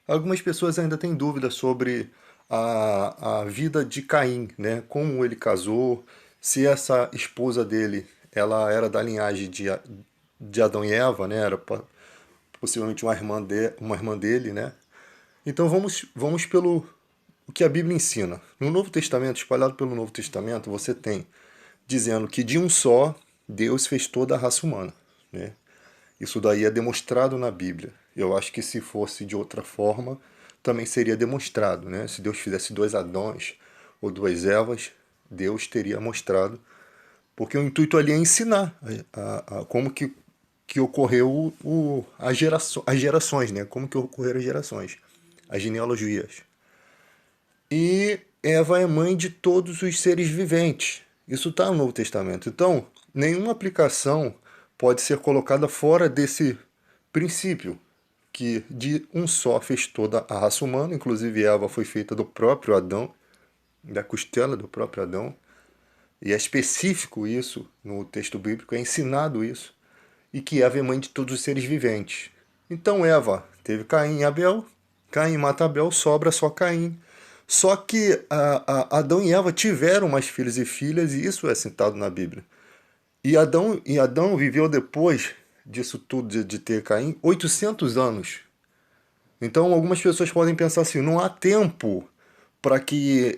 Algumas pessoas ainda têm dúvidas sobre a vida de Caim, né? Como ele casou, se essa esposa dele, ela era da linhagem de Adão e Eva, né? Era possivelmente uma irmã dele, né? Então vamos pelo o que a Bíblia ensina. No Novo Testamento, espalhado pelo Novo Testamento, você tem dizendo que de um só Deus fez toda a raça humana, né? Isso daí é demonstrado na Bíblia. Eu acho que se fosse de outra forma, também seria demonstrado, né? Se Deus fizesse dois Adões ou duas Evas, Deus teria mostrado, porque o intuito ali é ensinar como que ocorreu as gerações, né? Como que ocorreram as gerações, as genealogias. E Eva é mãe de todos os seres viventes. Isso está no Novo Testamento. Então, nenhuma aplicação pode ser colocada fora desse princípio, que de um só fez toda a raça humana, inclusive Eva foi feita do próprio Adão, da costela do próprio Adão. E é específico isso no texto bíblico, é ensinado isso, e que Eva é mãe de todos os seres viventes. Então Eva teve Caim e Abel, Caim mata Abel, sobra só Caim. Só que Adão e Eva tiveram mais filhos e filhas, e isso é citado na Bíblia. E Adão viveu depois disso tudo, de ter Caim, 800 anos. Então algumas pessoas podem pensar assim, não há tempo para que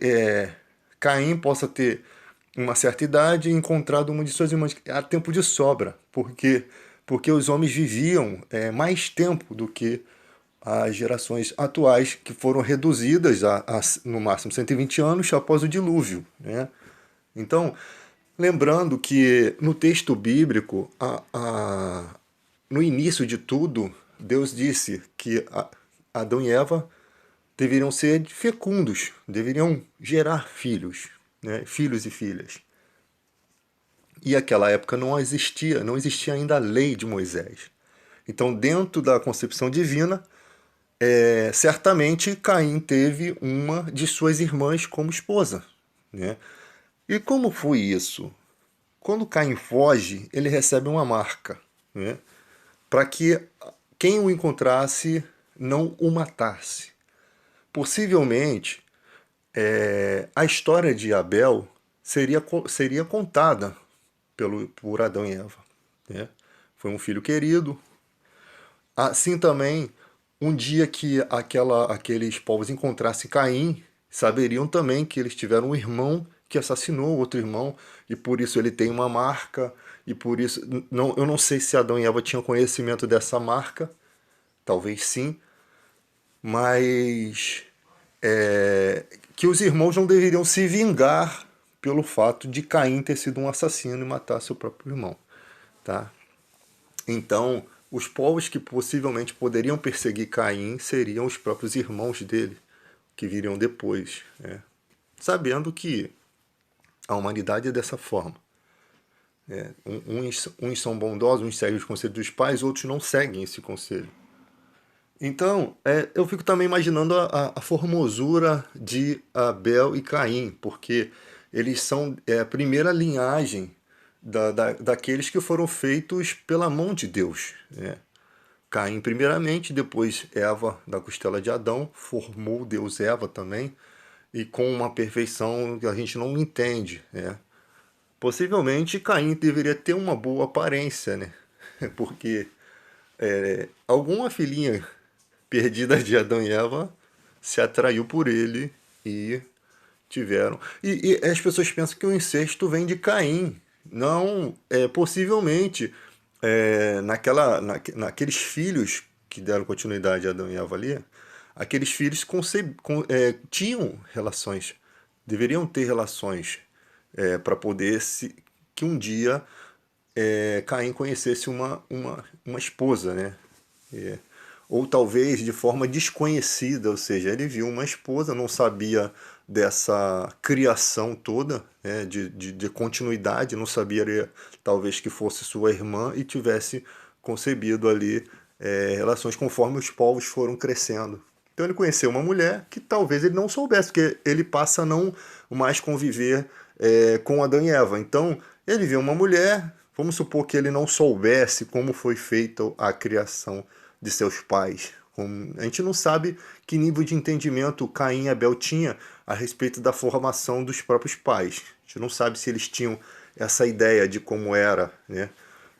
Caim possa ter uma certa idade e encontrado uma de suas irmãs. Há tempo de sobra, porque os homens viviam mais tempo do que as gerações atuais, que foram reduzidas no máximo 120 anos após o dilúvio, né? Então, lembrando que no texto bíblico, no início de tudo, Deus disse que Adão e Eva deveriam ser fecundos, deveriam gerar filhos, né? Filhos e filhas. E aquela época não existia ainda a lei de Moisés. Então, dentro da concepção divina, certamente Caim teve uma de suas irmãs como esposa, né? E como foi isso? Quando Caim foge, ele recebe uma marca, né? Para que quem o encontrasse não o matasse. Possivelmente, a história de Abel seria contada por Adão e Eva, né? Foi um filho querido. Assim também, um dia que aqueles povos encontrassem Caim, saberiam também que eles tiveram um irmão que assassinou outro irmão, e por isso ele tem uma marca, e por isso. Não, eu não sei se Adão e Eva tinham conhecimento dessa marca, talvez sim, mas que os irmãos não deveriam se vingar pelo fato de Caim ter sido um assassino e matar seu próprio irmão, tá? Então, os povos que possivelmente poderiam perseguir Caim seriam os próprios irmãos dele, que viriam depois, né? Sabendo que a humanidade é dessa forma. Uns são bondosos, uns seguem os conselhos dos pais, outros não seguem esse conselho. Então, eu fico também imaginando a formosura de Abel e Caim, porque eles são a primeira linhagem daqueles que foram feitos pela mão de Deus, né? Caim primeiramente, depois Eva da costela de Adão, formou Deus Eva também, e com uma perfeição que a gente não entende, né? Possivelmente Caim deveria ter uma boa aparência, né? Porque alguma filhinha perdida de Adão e Eva se atraiu por ele e tiveram. E as pessoas pensam que o incesto vem de Caim. Não, possivelmente naqueles filhos que deram continuidade a Adão e Eva ali, aqueles filhos tinham relações, deveriam ter relações para poder que um dia Caim conhecesse uma esposa, né? É, ou talvez de forma desconhecida, ou seja, ele viu uma esposa, não sabia dessa criação toda, né, de continuidade, não sabia talvez que fosse sua irmã e tivesse concebido ali relações conforme os povos foram crescendo. Então ele conheceu uma mulher que talvez ele não soubesse, porque ele passa a não mais conviver com Adão e Eva. Então ele viu uma mulher, vamos supor que ele não soubesse como foi feita a criação de seus pais, A gente não sabe que nível de entendimento Caim e Abel tinha a respeito da formação dos próprios pais. A gente não sabe se eles tinham essa ideia de como era, né?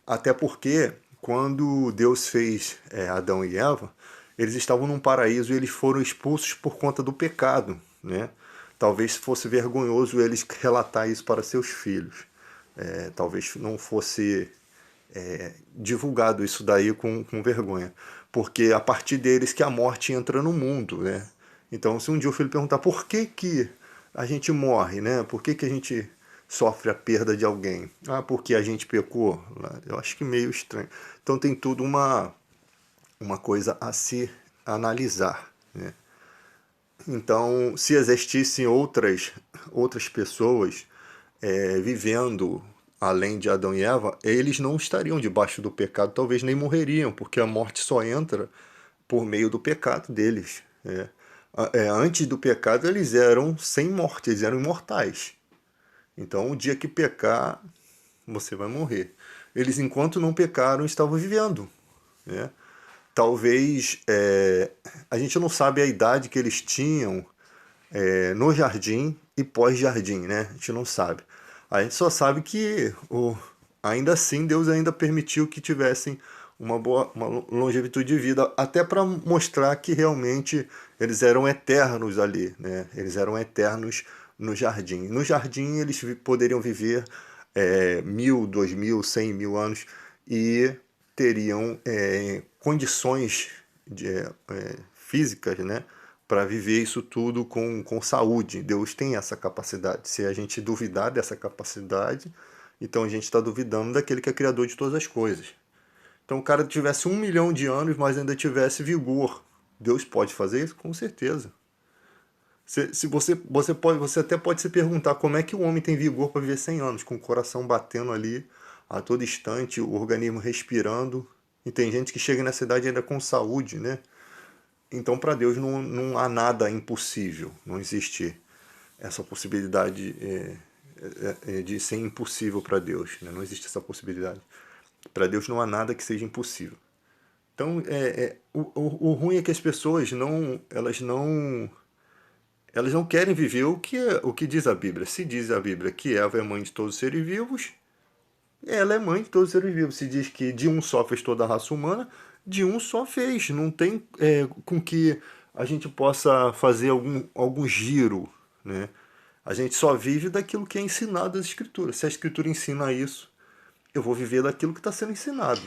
Até porque quando Deus fez Adão e Eva, eles estavam num paraíso e eles foram expulsos por conta do pecado, né? Talvez fosse vergonhoso eles relatar isso para seus filhos. Talvez não fosse divulgado isso daí com vergonha. Porque a partir deles que a morte entra no mundo, né? Então, se um dia o filho perguntar por que, que a gente morre, né? Por que, que a gente sofre a perda de alguém? Ah, porque a gente pecou? Eu acho que meio estranho. Então tem tudo uma coisa a se analisar, né? Então, se existissem outras pessoas vivendo além de Adão e Eva, eles não estariam debaixo do pecado, talvez nem morreriam, porque a morte só entra por meio do pecado deles. Antes do pecado, eles eram sem morte, eles eram imortais. Então, o dia que pecar, você vai morrer. Eles, enquanto não pecaram, estavam vivendo, né? Talvez a gente não sabe a idade que eles tinham no jardim e pós-jardim, né? A gente não sabe. A gente só sabe que ainda assim Deus ainda permitiu que tivessem uma longevidade de vida, até para mostrar que realmente eles eram eternos ali, né? Eles eram eternos no jardim. No jardim eles poderiam viver 1000, 2000, 100 mil anos e teriam condições físicas, né, para viver isso tudo com saúde. Deus tem essa capacidade. Se a gente duvidar dessa capacidade, então a gente está duvidando daquele que é criador de todas as coisas. Então o cara tivesse 1 milhão de anos, mas ainda tivesse vigor. Deus pode fazer isso? Com certeza. Se você até pode se perguntar como é que o homem tem vigor para viver 100 anos, com o coração batendo ali a todo instante, o organismo respirando. E tem gente que chega nessa idade ainda com saúde, né? Então, para Deus não há nada impossível, não existe essa possibilidade de ser impossível para Deus, né? Não existe essa possibilidade. Para Deus não há nada que seja impossível. Então, o ruim é que as pessoas elas não querem viver o que diz a Bíblia. Se diz a Bíblia que Eva é mãe de todos os seres vivos, ela é mãe de todos os seres vivos. Se diz que de um só fez toda a raça humana, de um só fez. Não tem com que a gente possa fazer algum giro, né? A gente só vive daquilo que é ensinado das Escrituras. Se a Escritura ensina isso, eu vou viver daquilo que está sendo ensinado.